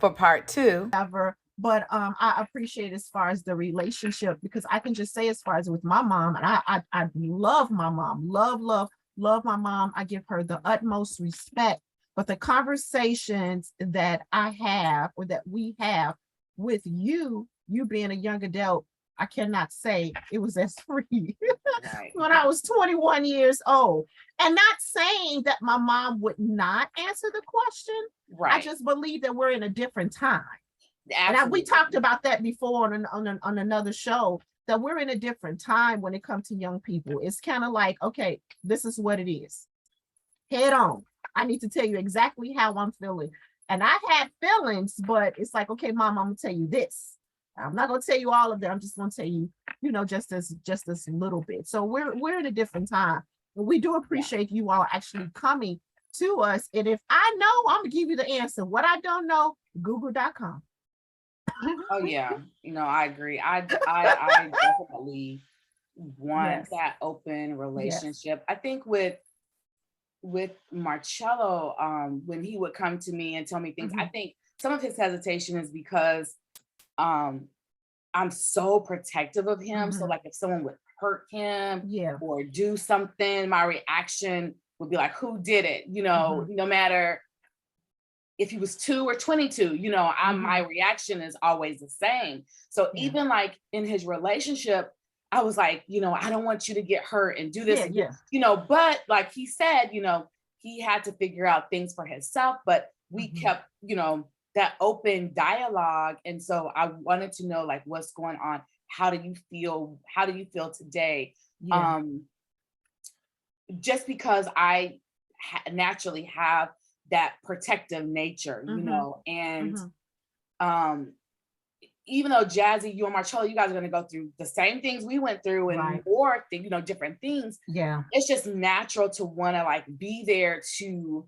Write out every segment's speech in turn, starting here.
for part two. Ever. But I appreciate as far as the relationship, because I can just say as far as with my mom, and I love my mom, love my mom. I give her the utmost respect. But the conversations that I have, or that we have with you being a young adult, I cannot say it was as free Right. when I was 21 years old. And not saying that my mom would not answer the question. Right. I just believe that we're in a different time. Absolutely. And we talked about that before on another show, that we're in a different time when it comes to young people. It's kind of like, okay, this is what it is. Head on. I need to tell you exactly how I'm feeling. And I had feelings, but it's like, okay, mom, I'm gonna tell you this. I'm not gonna tell you all of them. I'm just gonna tell you, just as little bit. So we're in a different time. We do appreciate you all actually coming to us. And if I know, I'm gonna give you the answer. What I don't know, google.com. Oh yeah, I agree. I definitely want that open relationship. I think with Marcello, when he would come to me and tell me things, I think some of his hesitation is because I'm so protective of him. So like if someone would hurt him or do something, my reaction would be like, who did it? No matter if he was 2 or 22, my reaction is always the same. So even like in his relationship, I was like, I don't want you to get hurt and do this, but like he said, he had to figure out things for himself, but we kept, that open dialogue. And so I wanted to know, like, what's going on? How do you feel? How do you feel today? Just because I naturally have that protective nature, and even though Jazzy, you and Marcello, you guys are going to go through the same things we went through and more, different things. Yeah. It's just natural to want to like be there to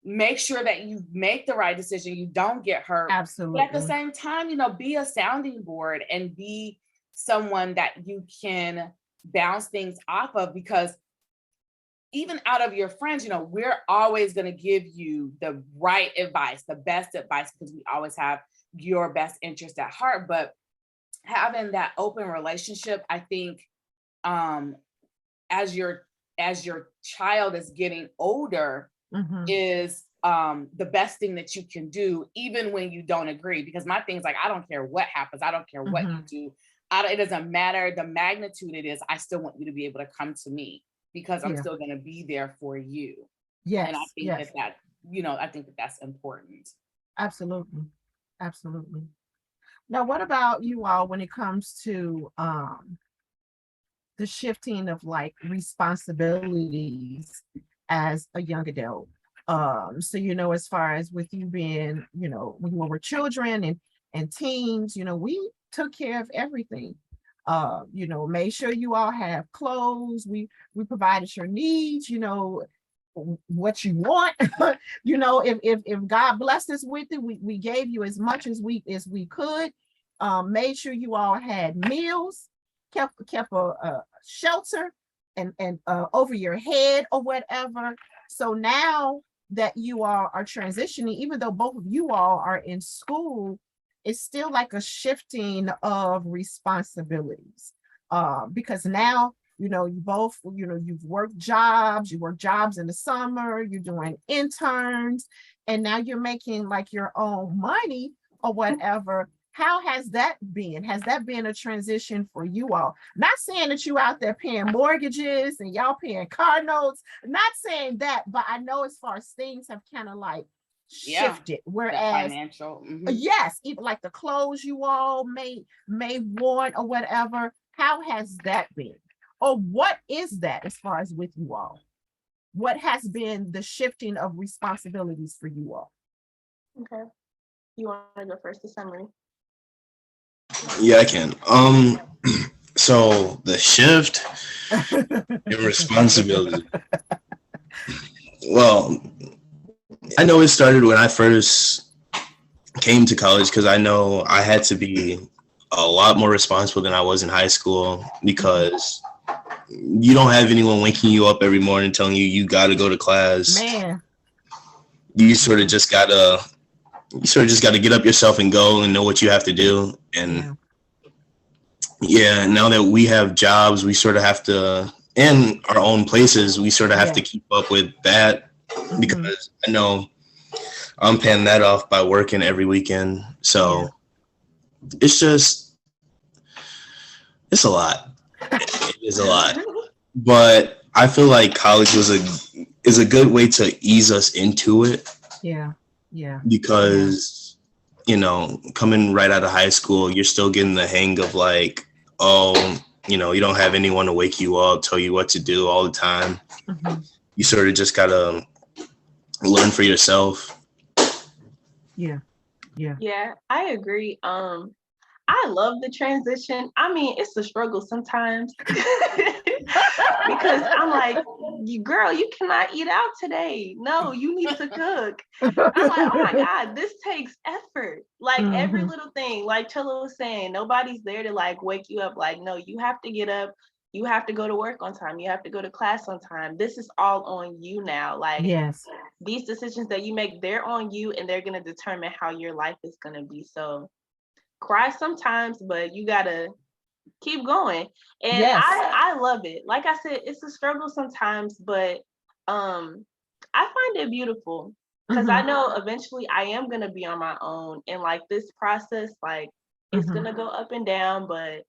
make sure that you make the right decision. You don't get hurt. Absolutely. But at the same time, be a sounding board and be someone that you can bounce things off of, because even out of your friends, we're always going to give you the right advice, the best advice, because we always have your best interest at heart. But having that open relationship, I think, as your child is getting older, is the best thing that you can do, even when you don't agree. Because my thing is like, I don't care what happens. I don't care what you do. It doesn't matter the magnitude it is. I still want you to be able to come to me, because I'm still going to be there for you. Yes. And I think that I think that that's important. Absolutely. Absolutely. Now, what about you all when it comes to the shifting of like responsibilities as a young adult? So, as far as with you being, when we were children and teens, we took care of everything. Made sure you all have clothes. We provided your needs, what you want. If God blessed us with it, we gave you as much as we could. Made sure you all had meals, kept a shelter and over your head or whatever. So now that you all are transitioning, even though both of you all are in school, it's still like a shifting of responsibilities, because now, you both, you've worked jobs, you work jobs in the summer, you're doing interns, and now you're making like your own money or whatever. How has that been? Has that been a transition for you all? Not saying that you out there paying mortgages and y'all paying car notes, not saying that, but I know as far as things have kind of like shifted, whereas financial, yes, even like the clothes you all may want or whatever. How has that been, or what is that as far as with you all? What has been the shifting of responsibilities for you all? Okay, you want to go first, the summary? Yeah, I can. So the shift in responsibility. Well, I know it started when I first came to college, because I know I had to be a lot more responsible than I was in high school, because you don't have anyone waking you up every morning telling you got to go to class. Man. You sort of just got to you sort of just got to get up yourself and go and know what you have to do. And yeah, now that we have jobs, we sort of have to, in our own places, we sort of have to keep up with that, because I know I'm paying that off by working every weekend. So it's just, it's a lot. It is a lot. But I feel like college is a good way to ease us into it. Yeah. Yeah. Because, you know, coming right out of high school, you're still getting the hang of like, oh, you know, you don't have anyone to wake you up, tell you what to do all the time. You sort of just gotta learn for yourself. Yeah. Yeah. Yeah, I agree. I love the transition. I mean, it's a struggle sometimes because I'm like, girl, you cannot eat out today. No, you need to cook. I'm like, oh my God, this takes effort. Like every little thing, like Chilla was saying, nobody's there to like wake you up. Like, no, you have to get up. You have to go to work on time. You have to go to class on time. This is all on you now. Like, these decisions that you make, they're on you, and they're going to determine how your life is going to be. So cry sometimes, but you gotta keep going. And I love it. Like I said, it's a struggle sometimes, but I find it beautiful because I know eventually I am gonna be on my own, and like this process, like it's gonna go up and down, but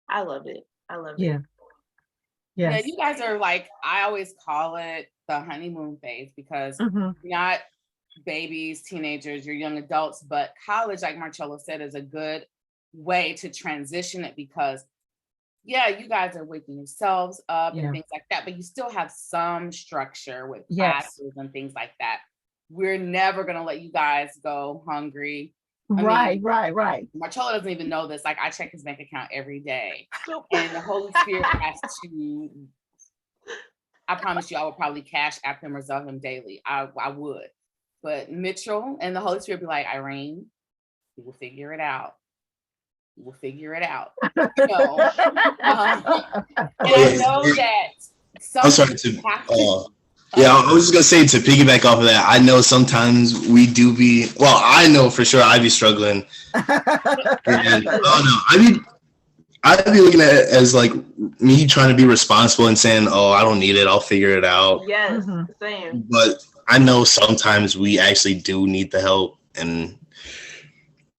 I love it. I love it. Yeah, you guys are like, I always call it the honeymoon phase, because you're not babies, teenagers, you're young adults, but college, like Marcella said, is a good way to transition it, because you guys are waking yourselves up and things like that, but you still have some structure with classes and things like that. We're never going to let you guys go hungry. Right. Marcella doesn't even know this. Like, I check his bank account every day, and the Holy Spirit has to, I promise you, I would probably cash app him or Zelle him daily. I would. But Mitchell and the Holy Spirit be like, Irene, we will figure it out. We'll figure it out. And I know that I'm sorry to, I was just gonna say, to piggyback off of that, I know sometimes we do be, well, I know for sure I'd be struggling. And I'd be looking at it as like me trying to be responsible and saying, oh, I don't need it, I'll figure it out. Yes, same. But I know sometimes we actually do need the help, and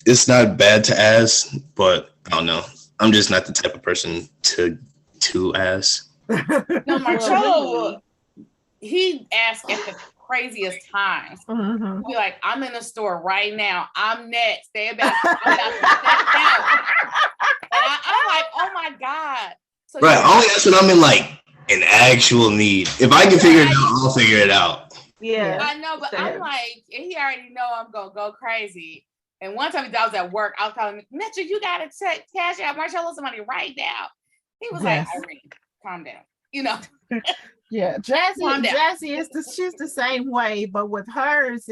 it's not bad to ask, but I don't know. I'm just not the type of person to ask. No, Marcello, he asks at the craziest times. He'll be like, I'm in the store right now. I'm next. I'm about to step out. And I'm like, oh my God. So right. I only ask when I'm in like an actual need. If I can figure it out, I'll figure it out. Yeah. I know, but I'm like, he already know I'm going to go crazy. And one time I was at work, I was calling him, Mitchell, you got to cash out Marcello some money right now. He was like, Irene, calm down. You know? Yeah, Jazzy she's the same way, but with hers,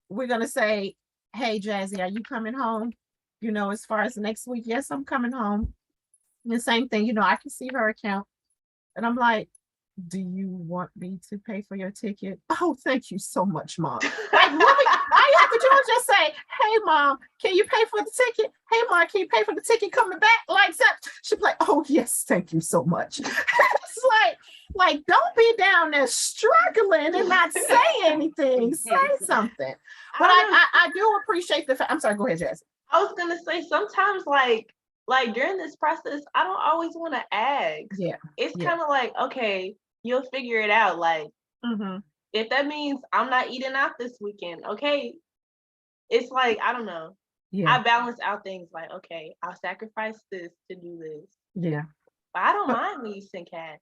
we're going to say, hey, Jazzy, are you coming home? You know, as far as next week, yes, I'm coming home. And the same thing, you know, I can see her account. And I'm like, do you want me to pay for your ticket? Oh, thank you so much, Mom. Like, really, all you have to do is just say, hey, Mom, can you pay for the ticket? Hey, Mom, can you pay for the ticket coming back? Like that. She'd be like, oh, yes, thank you so much. It's like, don't be down there struggling and not say anything. Say something. But I do appreciate the fact. I'm sorry, go ahead, Jazzy. I was gonna say, sometimes like during this process, I don't always want to ask. Yeah. It's kind of like, okay, you'll figure it out. Like, if that means I'm not eating out this weekend, okay. It's like, I don't know. Yeah. I balance out things like, okay, I'll sacrifice this to do this. Yeah. But I don't mind when you send cash.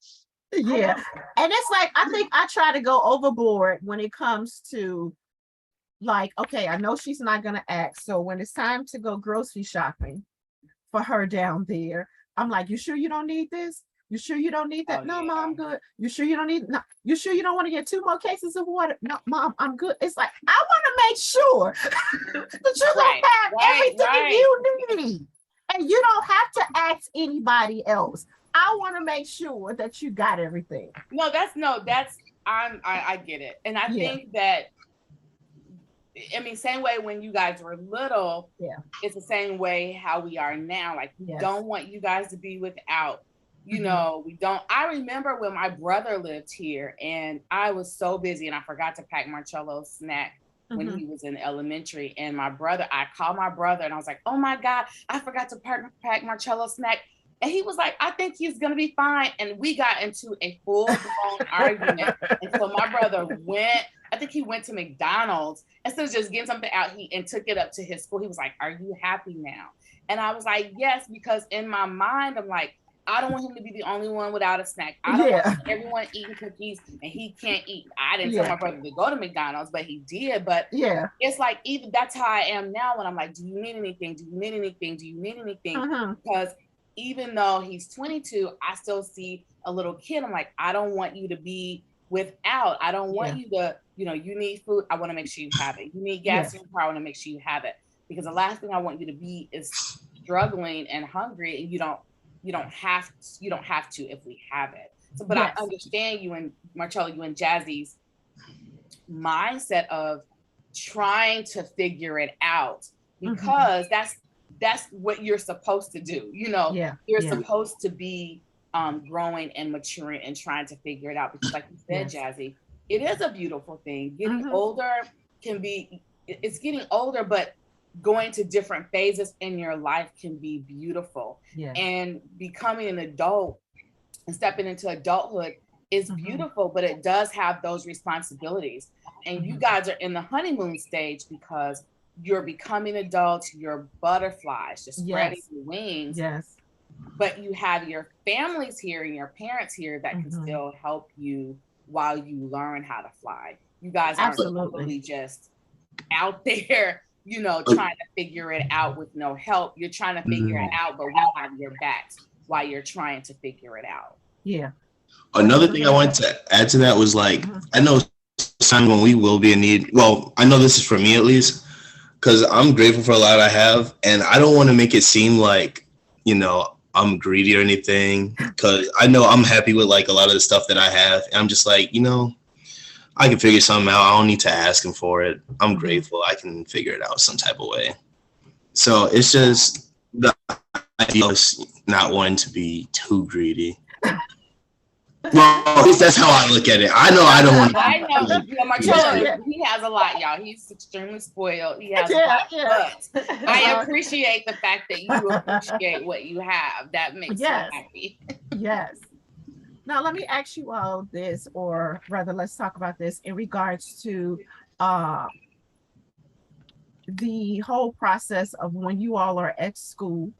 Yeah. And it's like, I think I try to go overboard when it comes to like, okay, I know she's not going to act. So when it's time to go grocery shopping for her down there, I'm like, you sure you don't need this? You sure you don't need that? No, Mom, I'm good. You sure you don't need, no, you sure you don't want to get 2 more cases of water? No, Mom, I'm good. It's like, I want to make sure that you're going to have everything you need. And you don't have to ask anybody else. I want to make sure that you got everything. I get it. And I think that I mean, same way when you guys were little, Yeah. it's the same way how we are now. Like, we Yes. don't want you guys to be without, you Mhm. know, we don't. I remember when my brother lived here and I was so busy and I forgot to pack Marcello's snack when Mhm. he was in elementary. And I called my brother and I was like, oh my God, I forgot to pack Marcello's snack. And he was like, I think he's gonna be fine. And we got into a full-blown argument. And so my brother I think he went to McDonald's instead of just getting something out, and took it up to his school. He was like, are you happy now? And I was like, yes, because in my mind, I'm like, I don't want him to be the only one without a snack. I don't want everyone eating cookies and he can't eat. I didn't tell my brother to go to McDonald's, but he did. But it's like, even that's how I am now when I'm like, do you need anything? Do you need anything? Do you need anything? Because even though he's 22, I still see a little kid. I'm like, I don't want you to be without. I don't want you to, you know, you need food. I want to make sure you have it. You need gas in your car. I want to make sure you have it. Because the last thing I want you to be is struggling and hungry, and you don't have to if we have it. So, but I understand you and Marcello, you and Jazzy's mindset of trying to figure it out, because that's what you're supposed to do. You know, you're supposed to be growing and maturing and trying to figure it out, because like you said, Jazzy, it is a beautiful thing. Getting older it's getting older, but going to different phases in your life can be beautiful. And becoming an adult and stepping into adulthood is beautiful, but it does have those responsibilities. And you guys are in the honeymoon stage because you're becoming adults, you're butterflies, just spreading your wings. But you have your families here and your parents here that can still help you while you learn how to fly. You guys aren't totally just out there, you know, trying to figure it out with no help. You're trying to figure it out, but we have your backs while you're trying to figure it out. Another thing I wanted to add to that was, like, I know time when we will be in need. Well, I know this is for me at least, because I'm grateful for a lot I have, and I don't want to make it seem like, you know, I'm greedy or anything, because I know I'm happy with like a lot of the stuff that I have, and I'm just like, you know, I can figure something out. I don't need to ask him for it. I'm grateful I can figure it out some type of way. So it's just the idea of not wanting to be too greedy. Well, at least that's how I look at it. I know I don't want to. I know. Yeah, Marcello, he has a lot, y'all. He's extremely spoiled. He has a lot. But I appreciate the fact that you appreciate what you have. That makes me happy. Now, let me ask you all this, or rather, let's talk about this in regards to the whole process of when you all are at school.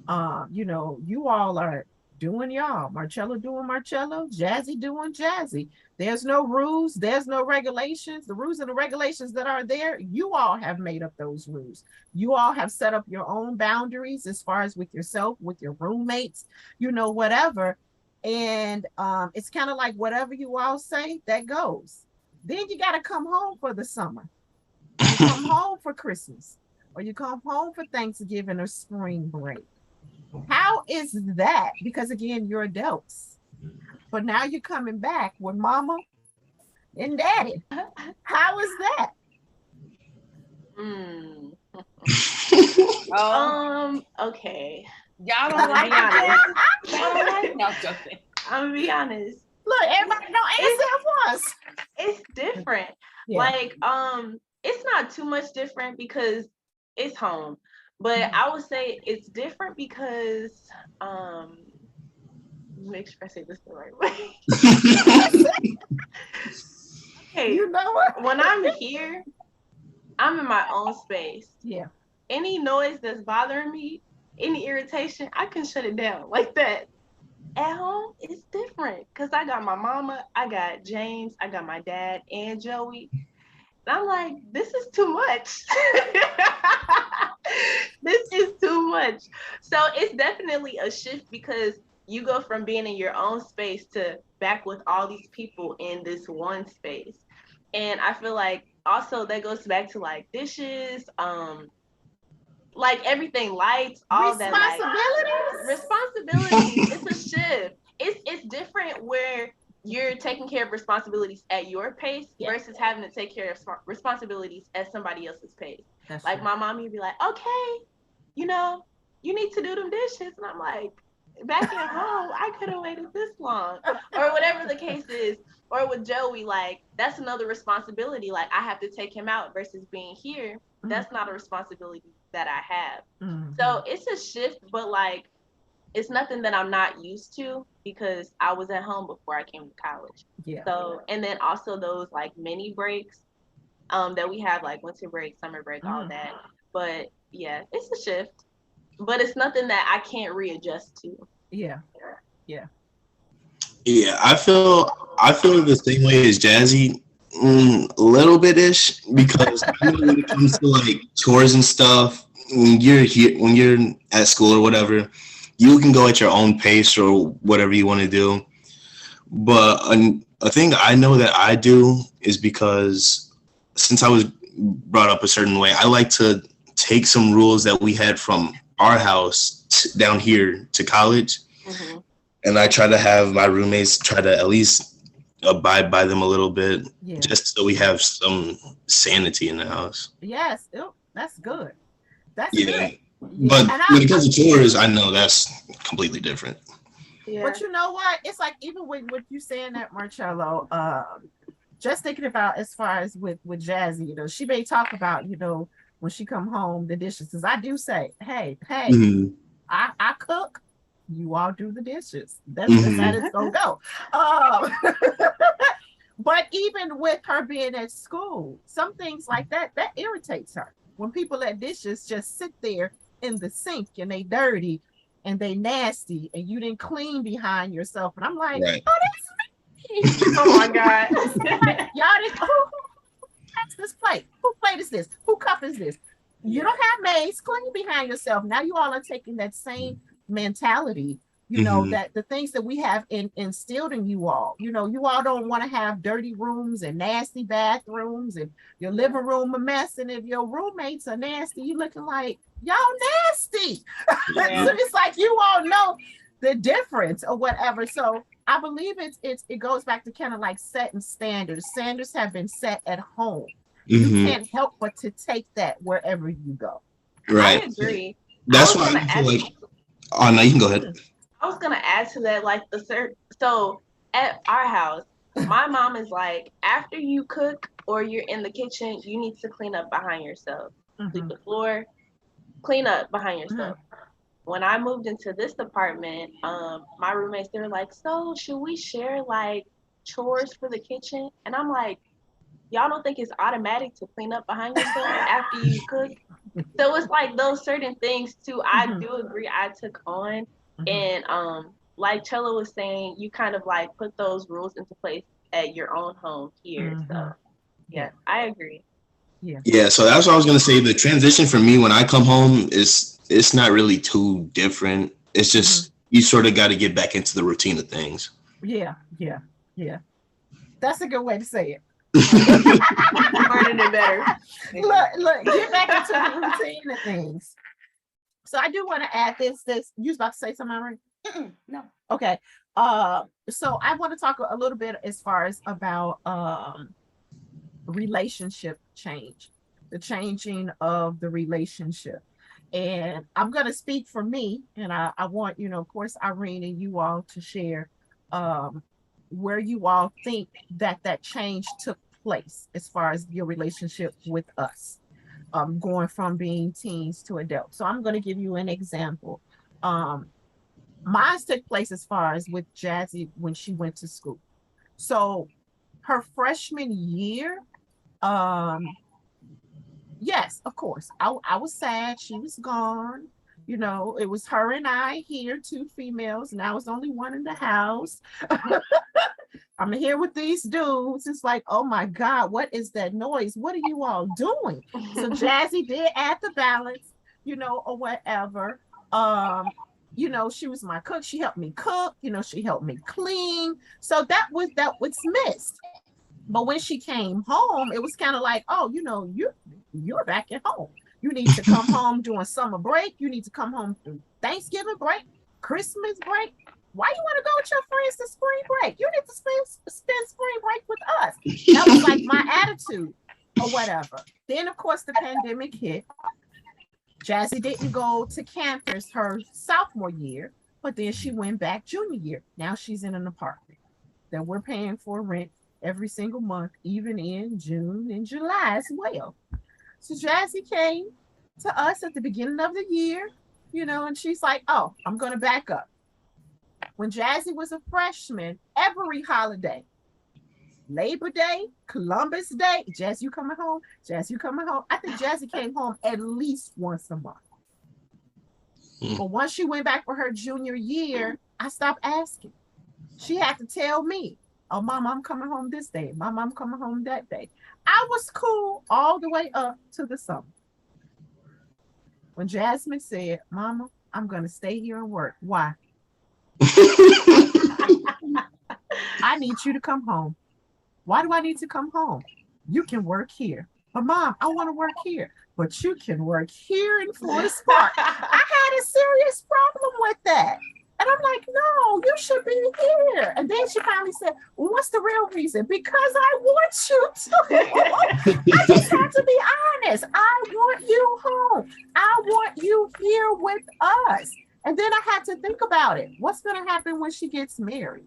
You know, you all are doing y'all. Marcello doing Marcello, Jazzy doing Jazzy. There's no rules, there's no regulations. The rules and the regulations that are there, you all have made up those rules. You all have set up your own boundaries as far as with yourself, with your roommates, you know, whatever. And it's kind of like whatever you all say, that goes. Then you got to come home for the summer. You come home for Christmas, or you come home for Thanksgiving or spring break. How is that? Because again, you're adults, but now you're coming back with mama and daddy. How is that? Okay. Y'all don't like it. No, joking. I'm gonna be honest. Look, everybody don't answer at once. It's different. Like, it's not too much different because it's home. But I would say it's different because make sure I say this the right way. Okay, you know what? When I'm here, I'm in my own space. Any noise that's bothering me, any irritation, I can shut it down like that. At home, it's different because I got my mama, I got James, I got my dad and Joey. And I'm like, this is too much. This is too much. So it's definitely a shift because you go from being in your own space to back with all these people in this one space. And I feel like also that goes back to like dishes, like everything, lights, all that. Like, responsibilities. It's a shift. It's different where you're taking care of responsibilities at your pace Yeah. versus having to take care of responsibilities at somebody else's pace. That's Like true. my mom would be like, okay, you know, you need to do them dishes. And I'm like, back at home, I could have waited this long. Or whatever the case is. Or with Joey, like, that's another responsibility. Like, I have to take him out versus being here. That's not a responsibility that I have. Mhm. So it's a shift, but like, it's nothing that I'm not used to because I was at home before I came to college. Yeah. So, and then also those like mini breaks that we have, like winter break, summer break, all that. But yeah, it's a shift, but it's nothing that I can't readjust to. Yeah. Yeah, I feel the same way as Jazzy, a little bit ish, because I know when it comes to like chores and stuff, when you're at school or whatever, you can go at your own pace or whatever you want to do. But a thing I know that I do is because since I was brought up a certain way, I like to take some rules that we had from our house down here to college. Mm-hmm. And I try to have my roommates try to at least abide by them a little bit, Yeah. just so we have some sanity in the house. Yes. Oh, that's good. That's Yeah. good. But And when it comes to chores, I know that's completely different. Yeah. But you know what? It's like even with you saying that, Marcello, just thinking about as far as with Jazzy, you know, she may talk about, you know, when she come home, the dishes. Because I do say, hey, Mhm. I cook, you all do the dishes. That's how it's gonna go. But even with her being at school, some things like that irritates her. When people let dishes just sit there in the sink and they dirty and they nasty and you didn't clean behind yourself. And I'm like, Right. oh, that's me. Oh my God. Y'all didn't, who that's this plate? Who plate is this? Who cup is this? You don't have maids, clean behind yourself. Now you all are taking that same mentality, you know, that the things that we have instilled in you all don't want to have dirty rooms and nasty bathrooms and your living room a mess. And if your roommates are nasty, you looking like y'all nasty. Yeah. So it's like you all know the difference or whatever. So I believe it goes back to kind of like setting standards. Standards have been set at home. You can't help but to take that wherever you go. Right. I agree. That's why I feel like. Oh no, you can go ahead. I was gonna add to that, like so at our house, my mom is like, after you cook or you're in the kitchen, you need to clean up behind yourself. Sweep the floor, clean up behind yourself. When I moved into this apartment, my roommates, they were like, so should we share like chores for the kitchen? And I'm like, y'all don't think it's automatic to clean up behind yourself after you cook? So it's like those certain things too. I do agree I took on. And like Chella was saying, you kind of like put those rules into place at your own home here. So yeah, I agree. Yeah, so that's what I was gonna say. The transition for me when I come home it's not really too different. It's just you sort of got to get back into the routine of things. Yeah. That's a good way to say it. Wording it better. Look, get back into the routine of things. So I do want to add this. You was about to say something, Irene? No. Okay. So I want to talk a little bit as far as about relationship change, the changing of the relationship. And I'm going to speak for me, and I want, of course, Irene and you all to share where you all think that change took place as far as your relationship with us, going from being teens to adults. So I'm going to give you an example. Mine took place as far as with Jazzy when she went to school. So her freshman year, yes, of course, I was sad she was gone. It was her and I here, two females, and I was only one in the house. I'm here with these dudes. It's like, oh my God, what is that noise? What are you all doing? So Jazzy did add the balance, or whatever. She was my cook. She helped me cook, she helped me clean. So that was missed. But when she came home, it was kind of like, oh, you're back at home. You need to come home during summer break. You need to come home through Thanksgiving break, Christmas break, Why you want to go with your friends to spring break? You need to spend spring break with us. That was like my attitude or whatever. Then, of course, the pandemic hit. Jazzy didn't go to campus her sophomore year, but then she went back junior year. Now she's in an apartment that we're paying for rent every single month, even in June and July as well. So Jazzy came to us at the beginning of the year, and she's like, oh, I'm going to back up. When Jazzy was a freshman, every holiday, Labor Day, Columbus Day, Jazzy, you coming home? Jazzy, you coming home? I think Jazzy came home at least once a month. But once she went back for her junior year, I stopped asking. She had to tell me, oh, Mom, I'm coming home this day. Mom, I'm coming home that day. I was cool all the way up to the summer. When Jasmine said, Mama, I'm going to stay here and work. Why? I need you to come home. Why do I need to come home? You can work here. But Mom, I want to work here. But you can work here in Florida Spark. I had a serious problem with that. And I'm like, no, you should be here. And then she finally said, well, what's the real reason? Because I want you to. I just have to be honest. I want you home. I want you here with us. And then I had to think about it. What's going to happen when she gets married?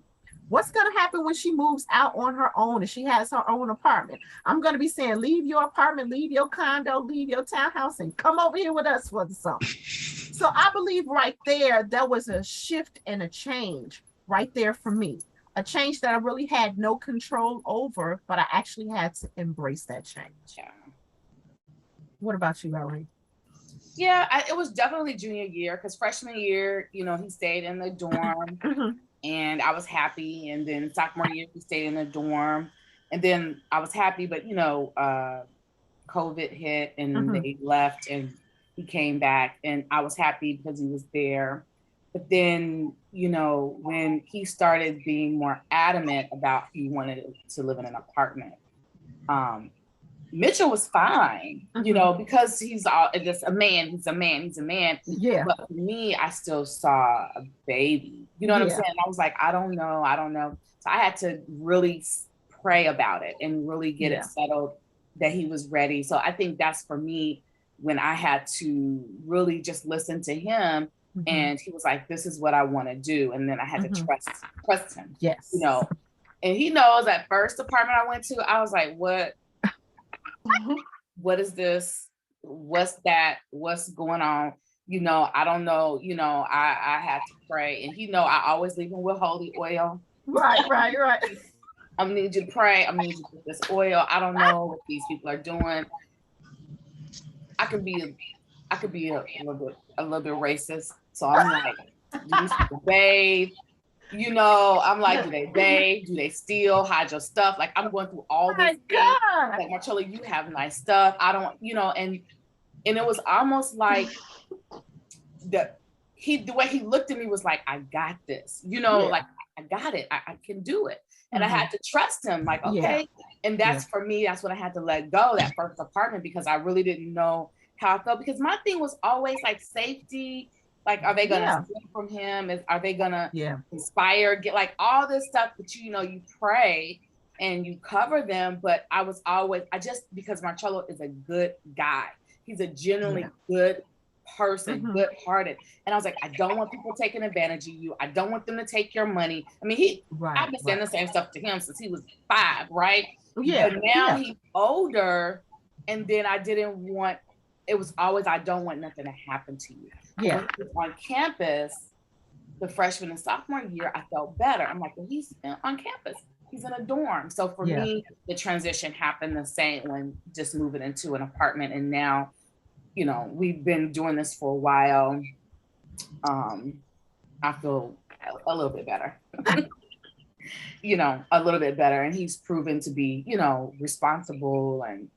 What's going to happen when she moves out on her own and she has her own apartment? I'm going to be saying, leave your apartment, leave your condo, leave your townhouse, and come over here with us for the summer. So I believe right there was a shift and a change right there for me. A change that I really had no control over, but I actually had to embrace that change. Yeah. What about you, Irene? Yeah, it was definitely junior year, because freshman year, he stayed in the dorm. And I was happy. And then sophomore year, he stayed in the dorm. And then I was happy, but, COVID hit and they left and he came back. And I was happy because he was there. But then, when he started being more adamant about he wanted to live in an apartment, Mitchell was fine, because he's just a man. He's a man. Yeah. But for me, I still saw a baby. You know what I'm saying? I was like, I don't know. So I had to really pray about it and really get it settled that he was ready. So I think that's for me when I had to really just listen to him. And he was like, this is what I want to do. And then I had to trust him. Yes. And he knows that first apartment I went to, I was like, what? What is this? What's that? What's going on? I don't know. I had to pray. And I always leave him with holy oil. Right. I need you to pray. I need you to put this oil. I don't know what these people are doing. I could be a little bit racist. So I'm like, do these people bathe? I'm like, do they bathe? Do they steal? Hide your stuff? Like, I'm going through all this. Like, Marcella, you have nice stuff. I don't, and it was almost like the way he looked at me was like, I got this, like, I got it. I can do it. And I had to trust him, like, okay. And that's for me, that's when I had to let go, that first apartment, because I really didn't know how I felt. Because my thing was always like safety. Like, are they going to steal from him? Are they going to inspire, get like all this stuff that, you pray and you cover them. But because Marcello is a good guy. He's a genuinely good person, good hearted. And I was like, I don't want people taking advantage of you. I don't want them to take your money. I mean, I've been saying the same stuff to him since he was 5, right? Yeah. But now he's older. And then it was always, I don't want nothing to happen to you. Yeah. On campus, the freshman and sophomore year, I felt better. I'm like, well, he's on campus. He's in a dorm. So for me, the transition happened the same when just moving into an apartment. And now, we've been doing this for a while. I feel a little bit better. A little bit better. And he's proven to be, responsible and,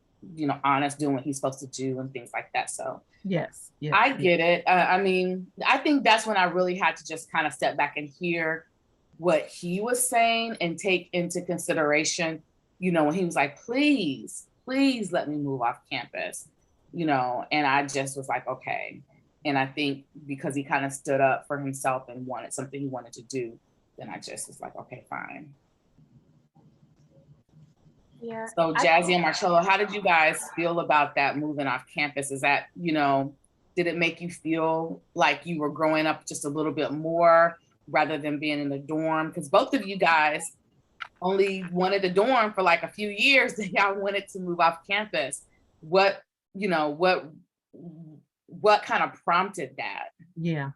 honest, doing what he's supposed to do and things like that. So yes. I get it. I mean, I think that's when I really had to just kind of step back and hear what he was saying and take into consideration, when he was like, please let me move off campus, and I just was like, okay, And I think because he kind of stood up for himself and wanted something he wanted to do, then I just was like, okay, fine. Yeah. So Jazzy and Marcello, how did you guys feel about that moving off campus? Is that, did it make you feel like you were growing up just a little bit more rather than being in the dorm? Because both of you guys only wanted the dorm for like a few years, then y'all wanted to move off campus. What kind of prompted that? Yeah.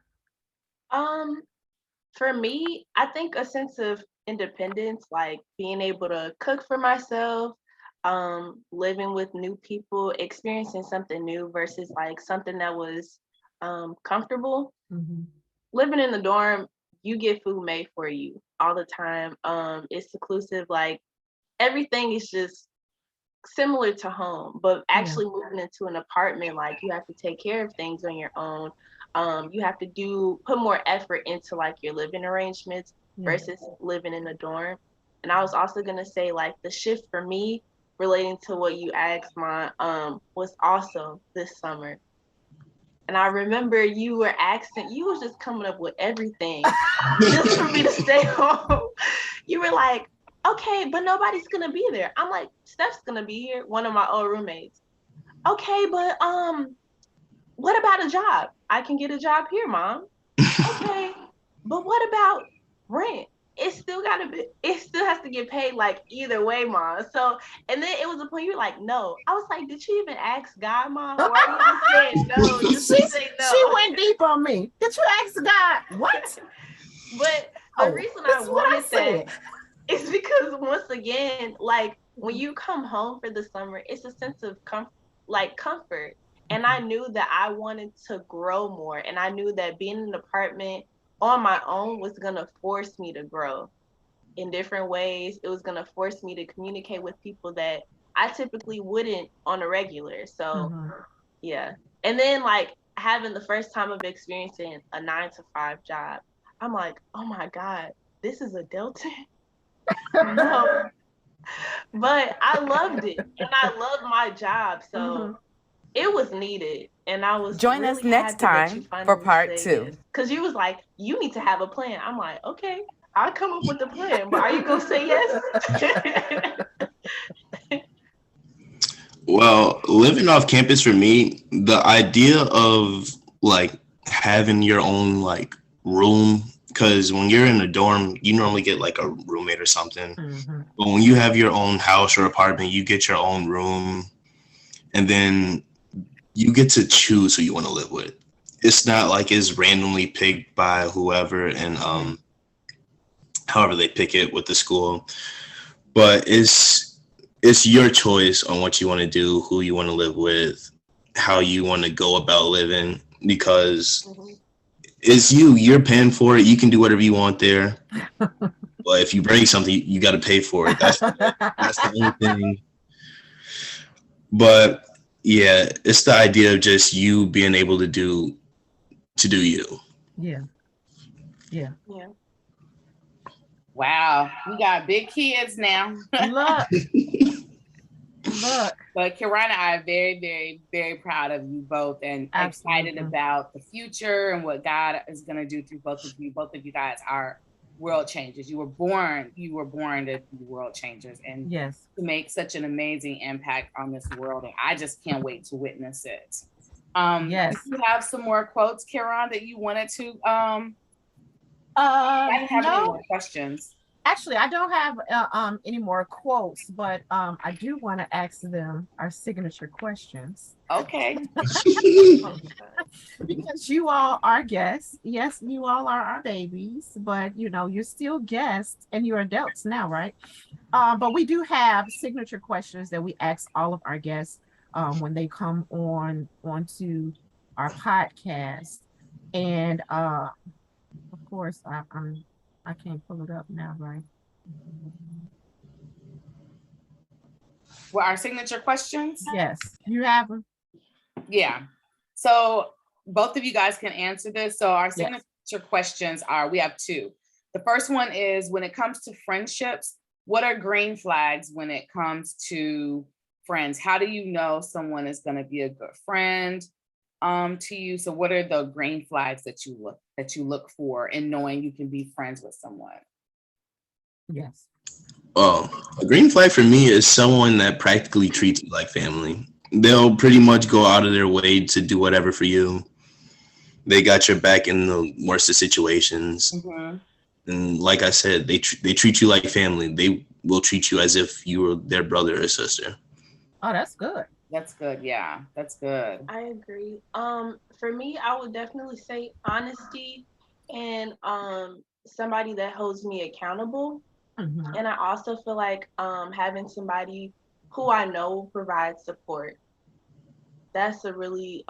For me, I think a sense of independence, like being able to cook for myself, living with new people, experiencing something new versus like something that was comfortable. Mm-hmm. Living in the dorm, you get food made for you all the time. It's seclusive, like everything is just similar to home, but actually moving into an apartment, like you have to take care of things on your own. You have to put more effort into like your living arrangements versus living in a dorm. And I was also gonna say like the shift for me relating to what you asked, was awesome this summer. And I remember you was just coming up with everything just for me to stay home. You were like, okay, but nobody's gonna be there. I'm like, Steph's gonna be here, one of my old roommates. Okay, but what about a job? I can get a job here, Mom. Okay, but what about rent? It still has to get paid like either way, Mom. So, and then it was a point you were like, no. I was like, did you even ask God, Mom? Or are you just saying no? Just say no. She went deep on me. Did you ask God? What? But the reason I wanted that is because once again, like when you come home for the summer, it's a sense of comfort. And I knew that I wanted to grow more. And I knew that being in an apartment on my own was going to force me to grow in different ways. It was going to force me to communicate with people that I typically wouldn't on a regular. So, yeah. And then like having the first time of experiencing a 9-to-5 job, I'm like, oh my God, this is adulting. No. But I loved it. And I loved my job. So it was needed. And I was Join us next time for part 2. Because you was like, you need to have a plan. I'm like, okay, I'll come up with a plan, but are you going to say yes? Well, living off campus for me, the idea of like having your own like room, because when you're in a dorm, you normally get like a roommate or something. But when you have your own house or apartment, you get your own room, and then you get to choose who you want to live with. It's not like it's randomly picked by whoever and however they pick it with the school. But it's your choice on what you want to do, who you want to live with, how you want to go about living, because it's you're paying for it. You can do whatever you want there. But if you bring something, you got to pay for it. That's the only thing. But yeah, it's the idea of just you being able to do you. Yeah. Wow, we got big kids now. Look. But Kirana, I'm very, very, very proud of you both and excited about the future and what God is going to do through both of you. Both of you guys are world changers. You were born to be world changers and to make such an amazing impact on this world. And I just can't wait to witness it. Do you have some more quotes, Kiran, that you wanted to I didn't have any more questions. Actually, I don't have any more quotes, but I do want to ask them our signature questions. Okay. Because you all are guests. Yes, you all are our babies, but you're still guests and you're adults now, right? But we do have signature questions that we ask all of our guests when they come onto our podcast. And of course, I can't pull it up now, right? Well, our signature questions? Yes, you have them. Yeah. So both of you guys can answer this. So our signature questions we have 2. The first one is, when it comes to friendships, what are green flags when it comes to friends? How do you know someone is going to be a good friend? to you? So what are the green flags that you look for in knowing you can be friends with someone? Yes. Well, a green flag for me is someone that practically treats you like family. They'll pretty much go out of their way to do whatever for you. They got your back in the worst of situations. Mm-hmm. And like I said, they treat you like family. They will treat you as if you were their brother or sister. Oh, that's good. That's good. Yeah, that's good. I agree. For me, I would definitely say honesty and somebody that holds me accountable. Mhm. And I also feel like having somebody who I know provides support. That's a really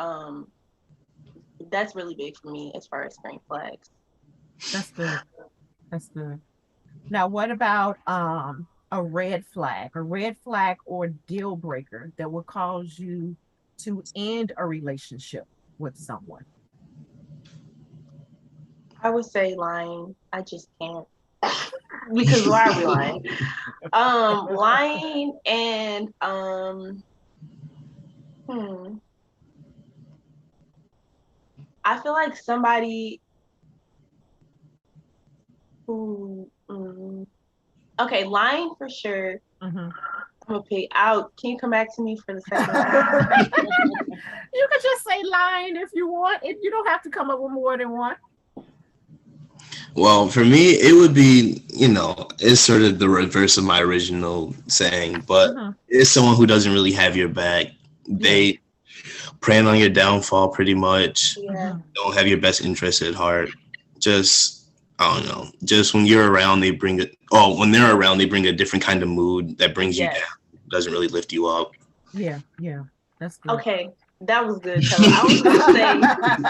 that's really big for me as far as green flags. That's good. That's good. Now, what about a red flag or deal breaker that would cause you to end a relationship with someone? I would say lying. I just can't. Because why are we lying? Lying and I feel like somebody who okay, lying for sure. Mhm. I'm gonna pay out. Can you come back to me for the second one? You could just say lying if you want. You don't have to come up with more than one. Well, for me, it would be, it's sort of the reverse of my original saying, but it's someone who doesn't really have your back. They plan on your downfall pretty much. Yeah. Don't have your best interest at heart. Just, I don't know. Just when you're around, when they're around, they bring a different kind of mood that brings you down. Doesn't really lift you up. Yeah. That's good. Okay. That was good. I was gonna say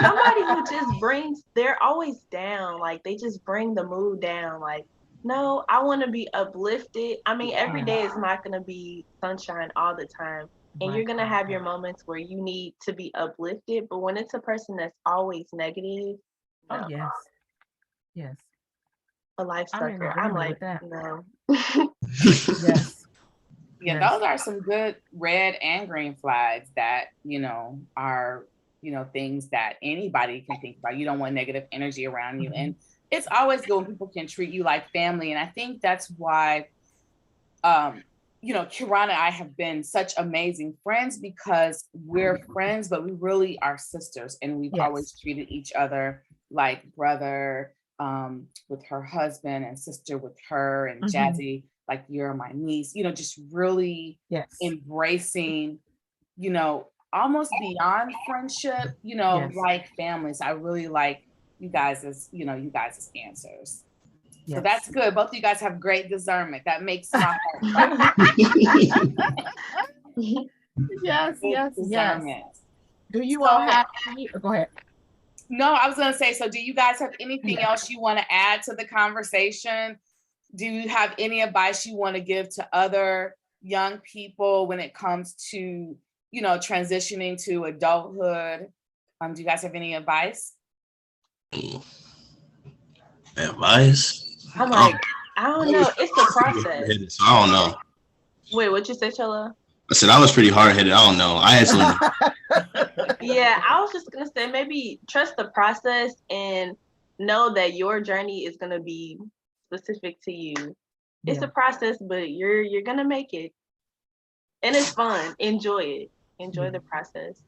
somebody who just they're always down. Like they just bring the mood down. Like, no, I want to be uplifted. I mean, every day is not gonna be sunshine all the time. And you're gonna have your moments where you need to be uplifted. But when it's a person that's always negative, no. Yes. A life sucker. I'm like, that. No. Yes. Yeah, those are some good red and green flags that, are, things that anybody can think about. You don't want negative energy around you. And it's always good when people can treat you like family. And I think that's why, Kirana and I have been such amazing friends because we're friends, but we really are sisters. And we've always treated each other like brother with her husband and sister with her and Jazzy. Like you're my niece, just really embracing, almost beyond friendship, like families. I really like you guys as answers. Yes. So that's good. Both of you guys have great discernment. That makes my heart. Yes. Do you all have go ahead. No, I was going to say, so do you guys have anything else you want to add to the conversation? Do you have any advice you want to give to other young people when it comes to, transitioning to adulthood? Do you guys have any advice? Advice? I'm like, I don't know. It's the process. So I don't know. Wait, what you say, Chola? I said I was pretty hard-headed. I don't know. I had some. Yeah, I was just gonna say maybe trust the process and know that your journey is gonna be specific to you. It's a process, but you're gonna make it, and it's fun. Enjoy it. Enjoy the process.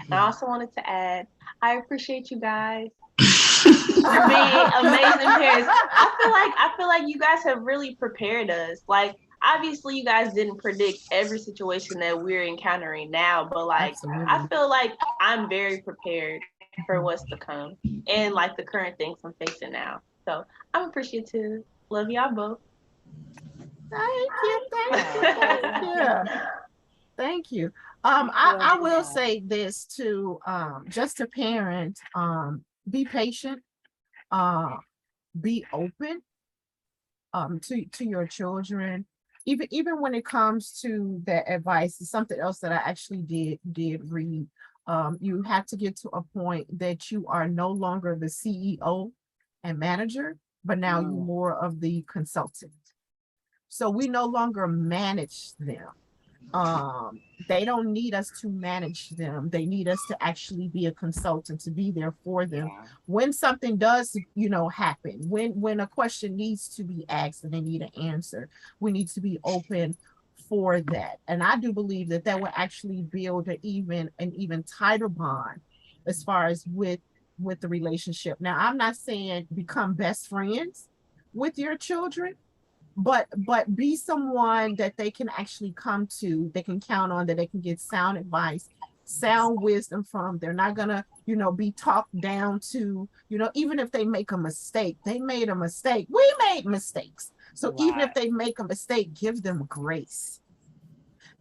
And I also wanted to add, I appreciate you guys for being amazing parents. I feel like you guys have really prepared us. Like, obviously, you guys didn't predict every situation that we're encountering now, but like, I feel like I'm very prepared for what's to come and like the current things I'm facing now. So I'm appreciative. Love y'all both. Thank you. I will say this too, just a parent, be patient, be open to your children. Even when it comes to that advice, is something else that I actually did read. You have to get to a point that you are no longer the CEO and manager, but now you're more of the consultant. So we no longer manage them. They don't need us to manage them. They need us to actually be a consultant, to be there for them. Yeah. When something does, happen, when a question needs to be asked and they need an answer, we need to be open for that. And I do believe that will actually build an even tighter bond as far as with the relationship. Now, I'm not saying become best friends with your children, but be someone that they can actually come to, they can count on, that they can get sound advice, sound wisdom from. They're not gonna, be talked down to, even if they make a mistake. They made a mistake. We made mistakes. So even if they make a mistake, give them grace.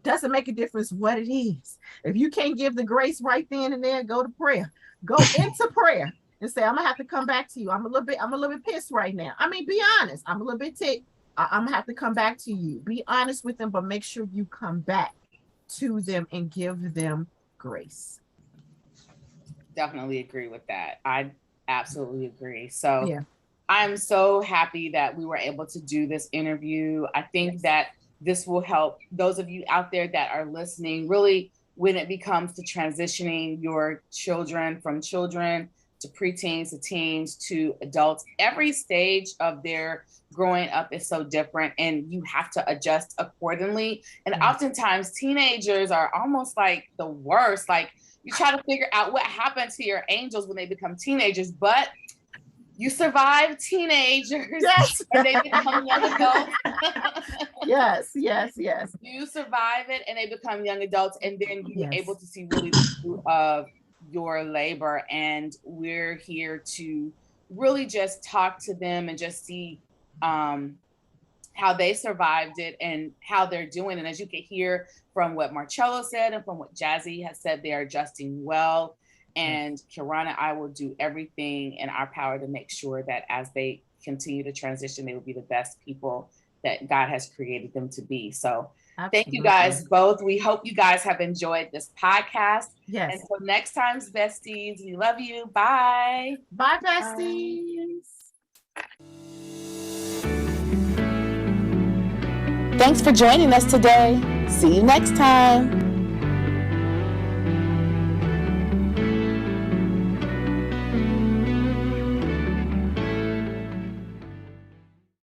Doesn't make a difference what it is. If you can't give the grace right then and there, go to prayer. Go into prayer and say, I'm gonna have to come back to you. I'm a little bit pissed right now. I mean, be honest. I'm a little bit ticked. I'm gonna have to come back to you. Be honest with them, but make sure you come back to them and give them grace. Definitely agree with that. I absolutely agree. So yeah. I'm so happy that we were able to do this interview. I think that this will help those of you out there that are listening, really, when it becomes to transitioning your children from children to preteens to teens to adults. Every stage of their growing up is so different, and you have to adjust accordingly. And oftentimes teenagers are almost like the worst. Like, you try to figure out what happened to your angels when they become teenagers, but you survive teenagers. Yes. And they become young adults. Yes. You survive it and they become young adults, and then you're able to see really the fruit of your labor. And we're here to really just talk to them and just see how they survived it and how they're doing. And as you can hear from what Marcello said and from what Jazzy has said, they are adjusting well. And Kirana and I will do everything in our power to make sure that as they continue to transition, they will be the best people that God has created them to be. So Thank you guys both. We hope you guys have enjoyed this podcast. Yes. Until next time, besties, we love you. Bye. Bye, besties. Thanks for joining us today. See you next time.